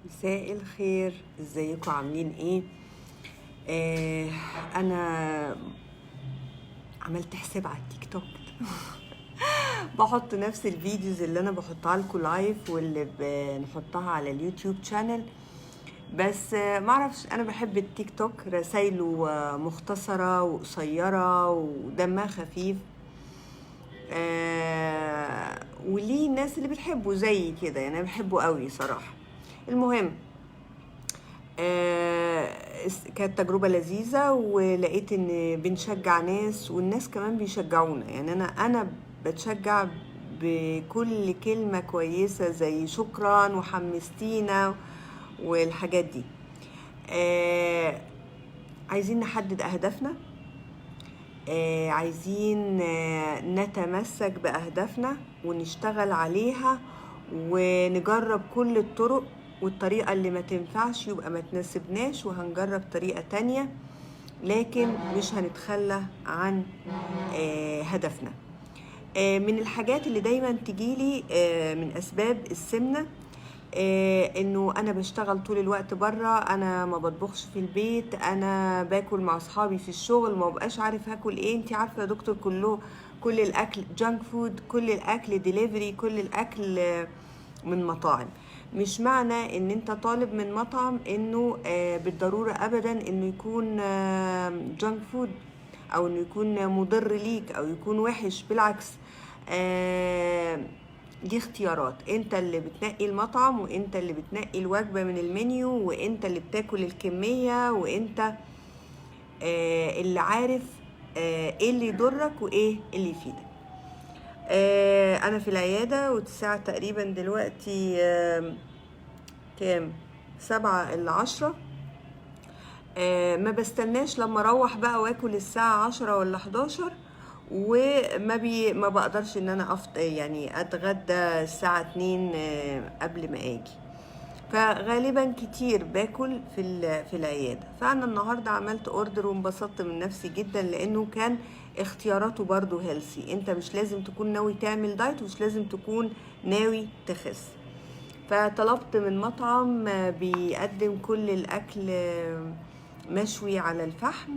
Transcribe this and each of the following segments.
مساء الخير، ازيكم عاملين ايه؟ انا عملت حساب على التيك توك بحط نفس الفيديوز اللي انا بحطها لكم لايف واللي بنحطها على اليوتيوب شانل. بس معرفش، انا بحب التيك توك، رسايله مختصرة وقصيرة ودمها خفيف. وليه الناس اللي بتحبه زي كده، يعني انا بحبه قوي صراحة. المهم، كانت تجربة لذيذة، ولقيت ان بنشجع ناس والناس كمان بيشجعونا. يعني انا بتشجع بكل كلمة كويسة زي شكرا وحمستينا والحاجات دي. عايزين نحدد اهدافنا، عايزين نتمسك بأهدافنا ونشتغل عليها ونجرب كل الطرق، والطريقة اللي ما تنفعش يبقى ما تناسبناش وهنجرب طريقة تانية، لكن مش هنتخلى عن هدفنا. من الحاجات اللي دايما تجيلي من أسباب السمنة، انه انا بشتغل طول الوقت بره، انا ما بطبخش في البيت، انا باكل مع اصحابي في الشغل، ما بقاش عارف هاكل ايه. انتي عارفه يا دكتور، كل الاكل جانك فود، كل الاكل ديليفري، كل الاكل من مطاعم. مش معنى ان انت طالب من مطعم انه بالضروره ابدا انه يكون جانك فود، او انه يكون مضر ليك او يكون وحش. بالعكس، دي اختيارات، انت اللي بتنقي المطعم، وانت اللي بتنقي الوجبة من المنيو، وانت اللي بتاكل الكمية، وانت اللي عارف ايه اللي يضرك وايه اللي يفيدك. انا في العيادة، والساعة تقريبا دلوقتي كام؟ 7:50. ما بستناش لما اروح بقى واكل الساعة 10 ولا 11، ما بقدرش ان انا يعني اتغدى الساعة 2 قبل ما اجي. فغالبا كتير باكل في العيادة. فانا النهاردة عملت اوردر وانبسطت من نفسي جدا، لانه كان اختياراته برضو هيلسي. انت مش لازم تكون ناوي تعمل دايت، ومش لازم تكون ناوي تخس. فطلبت من مطعم بيقدم كل الاكل مشوي على الفحم،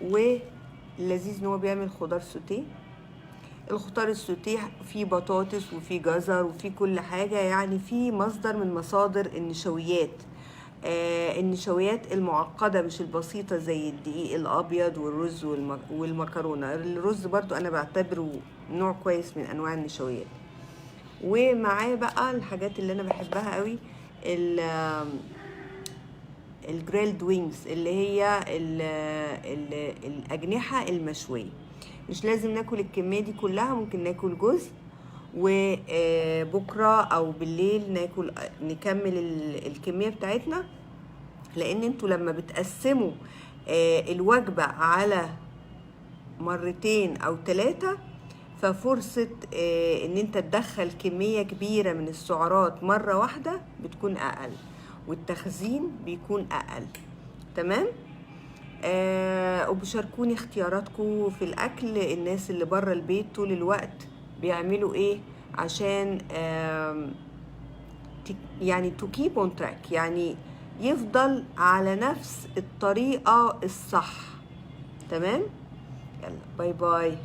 ولذيذ ان هو بيعمل خضار سوتيه. الخضار السوتيه فيه بطاطس وفيه جزر وفيه كل حاجة، يعني فيه مصدر من مصادر النشويات. النشويات المعقدة مش البسيطة زي الدقيق الأبيض والرز والمكرونة. الرز برضو أنا بعتبره نوع كويس من أنواع النشويات. ومعاه بقى الحاجات اللي أنا بحبها قوي، الجريلد وينجز، اللي هي الأجنحة المشوية. مش لازم ناكل الكمية دي كلها، ممكن ناكل جزء، وبكرة أو بالليل نكمل الكمية بتاعتنا. لأن انتوا لما بتقسموا الوجبة على مرتين أو 3، ففرصة ان انت تدخل كمية كبيرة من السعرات مرة واحدة بتكون أقل، والتخزين بيكون أقل. تمام؟ وبشاركوني اختياراتكم في الأكل. الناس اللي بره البيت طول الوقت بيعملوا ايه عشان يعني to keep on track، يعني يفضل على نفس الطريقة الصح. تمام؟ يلا باي باي.